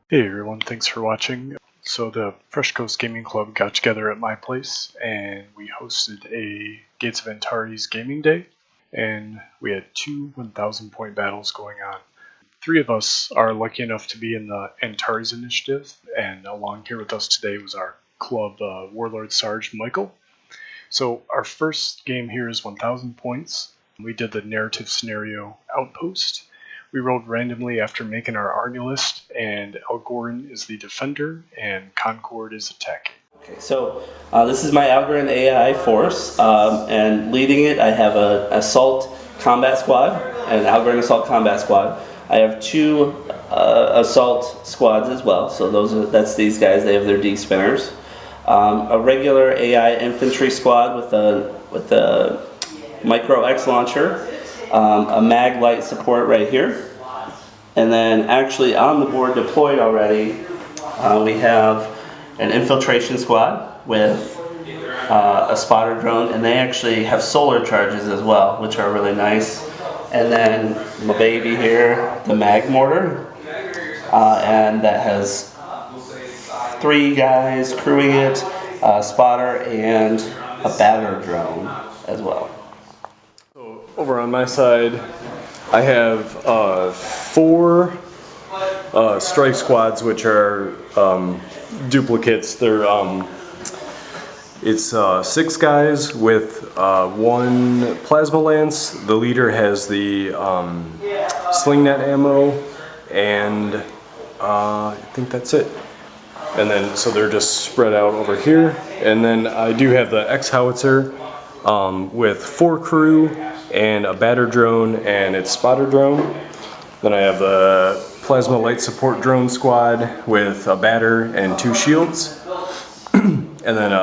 Hey everyone, thanks for watching. So the Fresh Coast Gaming Club got together at my place and we hosted a Gates of Antares gaming day, and we had two 1,000 point battles going on. Three of us are lucky enough to be in the Antares initiative, and along here with us today was our club Warlord Sarge Michael. So our first game here is 1,000 points. We did the narrative scenario Outpost. We rolled randomly after making our army list, and Algoryn is the defender, and Concord is attack. Okay, so this is my Algoryn AI force, and leading it I have an assault combat squad, and an Algoryn assault combat squad. I have two assault squads as well, so that's these guys. They have their D spinners. A regular AI infantry squad with a micro X launcher. A mag light support right here, and then actually on the board deployed already we have an infiltration squad with a spotter drone, and they actually have solar charges as well, which are really nice. And then my baby here, the mag mortar, and that has 3 guys crewing it, a spotter and a batter drone as well. Over on my side, I have 4 strike squads, which are duplicates. It's 6 guys with 1 plasma lance. The leader has the sling net ammo, and I think that's it. And then so they're just spread out over here. And then I do have the X howitzer with 4 crew and a batter drone and its spotter drone. Then I have the plasma light support drone squad with a batter and 2 shields. And then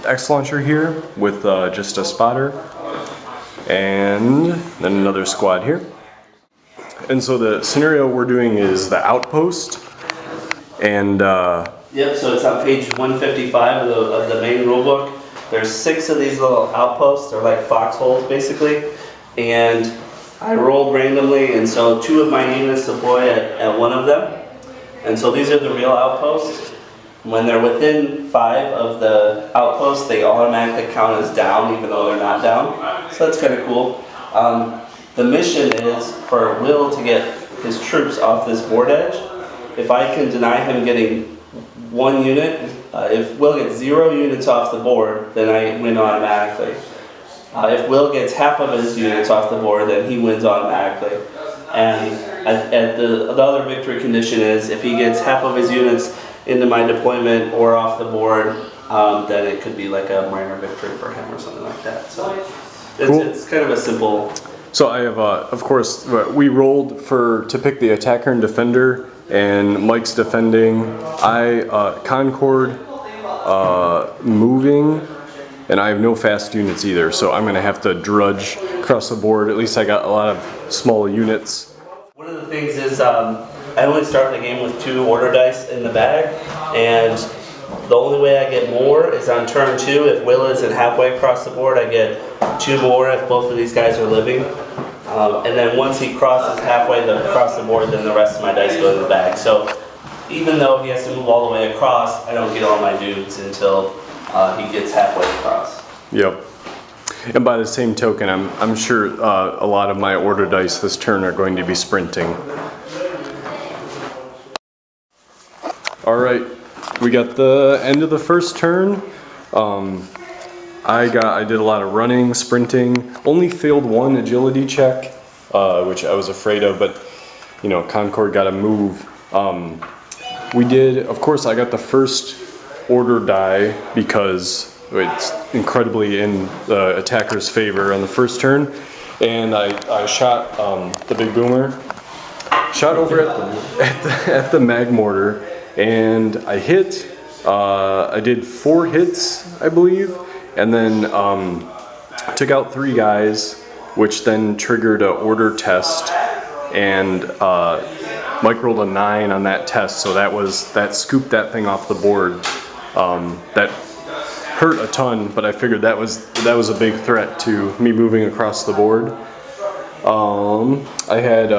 X launcher here with just a spotter. And then another squad here. And so the scenario we're doing is the Outpost. And yep, so it's on page 155 of the main rulebook. There's 6 of these little outposts. They're like foxholes basically, and I rolled randomly, and so 2 of my units deploy at one of them. And so these are the real outposts. When they're within 5 of the outposts, they automatically count as down even though they're not down. So that's kind of cool. The mission is for Will to get his troops off this board edge. If I can deny him getting 1 unit, if Will gets 0 units off the board, then I win automatically. If Will gets half of his units off the board, then he wins automatically. And the other victory condition is if he gets half of his units into my deployment or off the board, then it could be like a minor victory for him or something like that. So it's kind of a simple. So I have, of course, we rolled to pick the attacker and defender, and Mike's defending. Concord moving, and I have no fast units either, so I'm going to have to drudge across the board. At least I got a lot of small units. One of the things is I only start the game with 2 order dice in the bag, and the only way I get more is on turn 2. If Will isn't halfway across the board, I get 2 more if both of these guys are living. And then once he crosses halfway across the board, then the rest of my dice go in the bag. So even though he has to move all the way across, I don't get all my dudes until he gets halfway across. Yep. And by the same token, I'm sure a lot of my order dice this turn are going to be sprinting. All right, we got the end of the first turn. I did a lot of running, sprinting, only failed 1 agility check, which I was afraid of, but you know, Concord got to move. We did, of course, I got the first order die because it's incredibly in the attacker's favor on the first turn, and I shot the big boomer, shot over at the mag mortar, and I hit. I did 4 hits, I believe. And then took out 3 guys, which then triggered an order test, and Mike rolled a 9 on that test, so that scooped that thing off the board. That hurt a ton, but I figured that was a big threat to me moving across the board. I had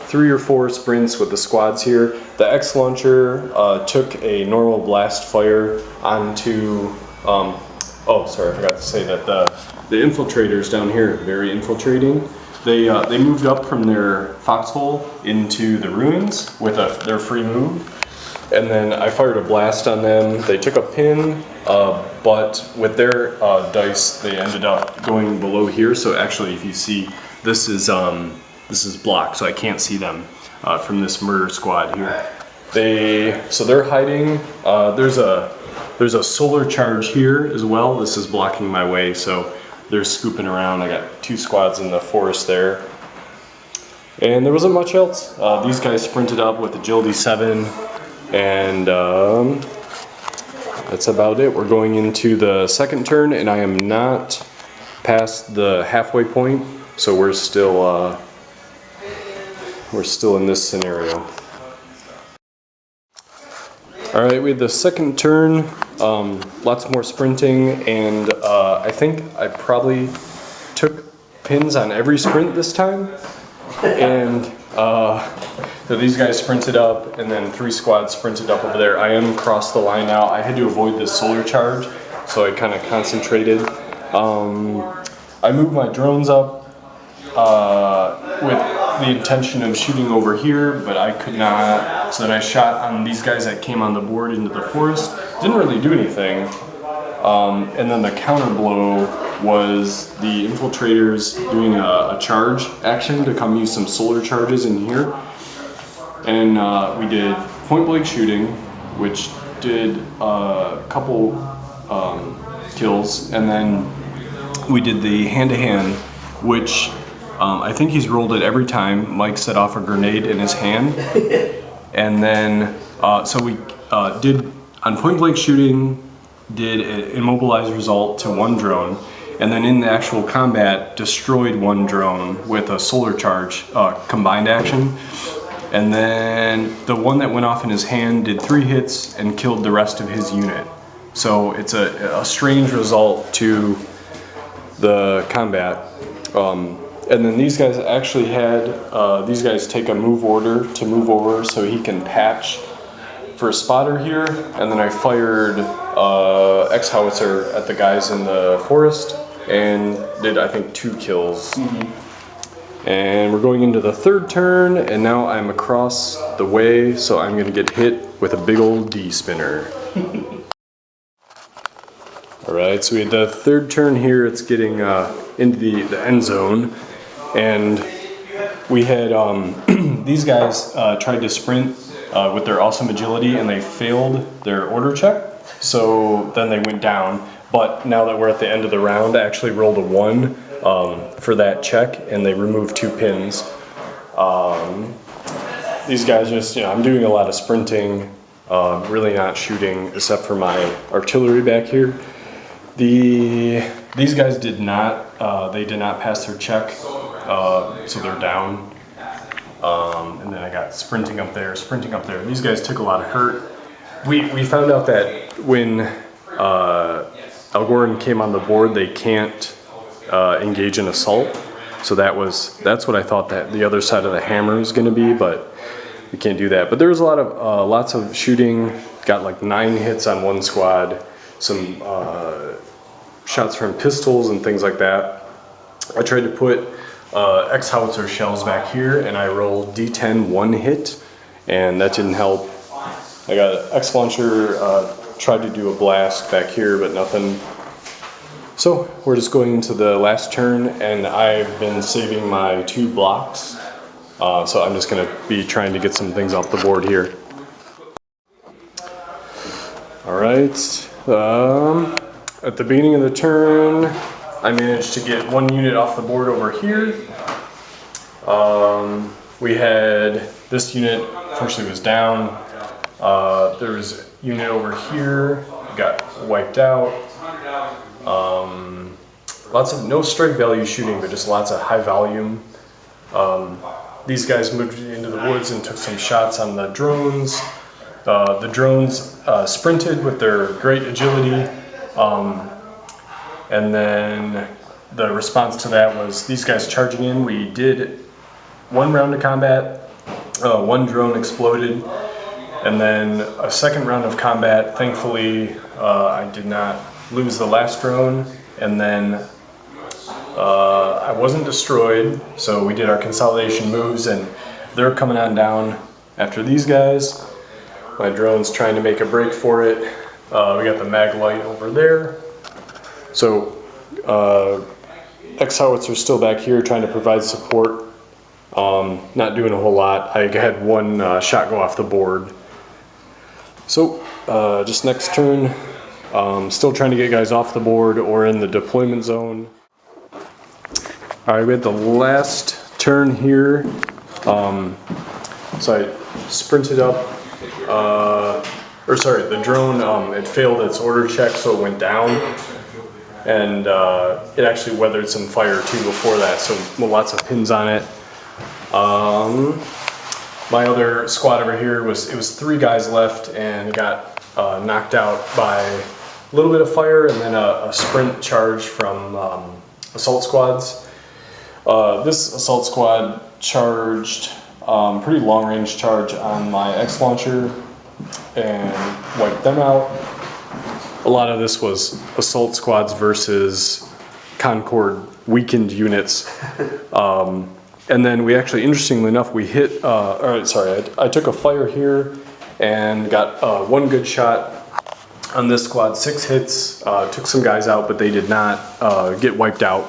3 or 4 sprints with the squads here. the X launcher took a normal blast fire onto, oh sorry, I forgot to say that the infiltrators down here, very infiltrating. They moved up from their foxhole into the ruins with their free move. And then I fired a blast on them. They took a pin, but with their dice, they ended up going below here. So actually, if you see, this is blocked, so I can't see them from this murder squad here. They're hiding. There's a solar charge here as well. This is blocking my way, so they're scooping around. I got 2 squads in the forest there. And there wasn't much else. These guys sprinted up with agility 7, and that's about it. We're going into the second turn, and I am not past the halfway point, so we're still in this scenario. Alright, we had the second turn, lots more sprinting, and I think I probably took pins on every sprint this time. And so these guys sprinted up, and then 3 squads sprinted up over there. I am across the line now. I had to avoid this solar charge, so I kind of concentrated. I moved my drones up with the intention of shooting over here, but I could not, so then I shot on these guys that came on the board into the forest. Didn't really do anything. And then the counter blow was the infiltrators doing a charge action to come use some solar charges in here. And we did point blank shooting, which did a couple kills, and then we did the hand-to-hand, which I think he's rolled it every time. Mike set off a grenade in his hand. And then, so we did, on point blank shooting, did an immobilized result to 1 drone. And then in the actual combat, destroyed 1 drone with a solar charge combined action. And then the one that went off in his hand did 3 hits and killed the rest of his unit. So it's a strange result to the combat. And then these guys actually had, these guys take a move order to move over so he can patch for a spotter here. And then I fired X-howitzer at the guys in the forest and did, I think, 2 kills. And we're going into the third turn, and now I'm across the way, so I'm gonna get hit with a big old D spinner. Alright, so we had the third turn here. It's getting into the end zone, and we had these guys tried to sprint with their awesome agility, and they failed their order check, so then they went down. But now that we're at the end of the round, I actually rolled a 1 for that check, and they removed 2 pins. These guys just, I'm doing a lot of sprinting, really not shooting except for my artillery back here. These guys did not, they did not pass their check, so they're down. And then I got sprinting up there. These guys took a lot of hurt. We found out that when Algoryn came on the board, they can't engage in assault. So that's what I thought that the other side of the hammer is going to be, but we can't do that. But there was a lot of lots of shooting. Got like 9 hits on 1 squad. Some shots from pistols and things like that. I tried to put X-howitzer shells back here, and I rolled D10 1 hit, and that didn't help. I got an X-launcher, tried to do a blast back here, but nothing. So we're just going into the last turn, and I've been saving my 2 blocks. So I'm just going to be trying to get some things off the board here. Alright, at the beginning of the turn, I managed to get 1 unit off the board over here. We had this unit, unfortunately, was down. There was a unit over here, got wiped out. Lots of no strike value shooting, but just lots of high volume. These guys moved into the woods and took some shots on the drones. The drones sprinted with their great agility, and then the response to that was these guys charging in. We did 1 round of combat, 1 drone exploded, And then a second round of combat. Thankfully, I did not lose the last drone, and then I wasn't destroyed, so we did our consolidation moves, and they're coming on down after these guys. My drone's trying to make a break for it. We got the mag light over there. So X-Howitzer still back here trying to provide support. Not doing a whole lot. I had one shot go off the board. So just next turn, still trying to get guys off the board or in the deployment zone. All right, we had the last turn here. So I sprinted up, the drone, it failed its order check, so it went down. And it actually weathered some fire too before that, so lots of pins on it. My other squad over here it was 3 guys left and got knocked out by a little bit of fire and then a sprint charge from assault squads. This assault squad charged pretty long range charge on my X launcher and wiped them out. A lot of this was assault squads versus Concord weakened units. And then we actually, interestingly enough, we hit, I took a fire here and got 1 good shot on this squad, 6 hits, took some guys out, but they did not get wiped out.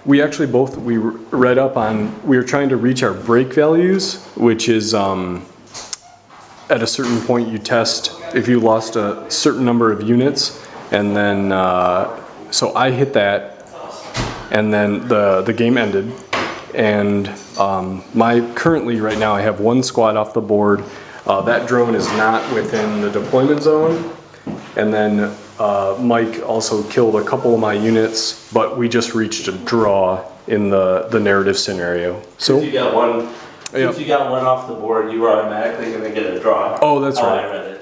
We actually we read up on, we were trying to reach our break values, which is at a certain point you test if you lost a certain number of units, and then, so I hit that, and then the game ended. And currently right now I have 1 squad off the board. That drone is not within the deployment zone. And then Mike also killed a couple of my units, but we just reached a draw in the narrative scenario. So you got one. If you got one off the board, you were automatically going to get a draw. Oh, that's right. I read it.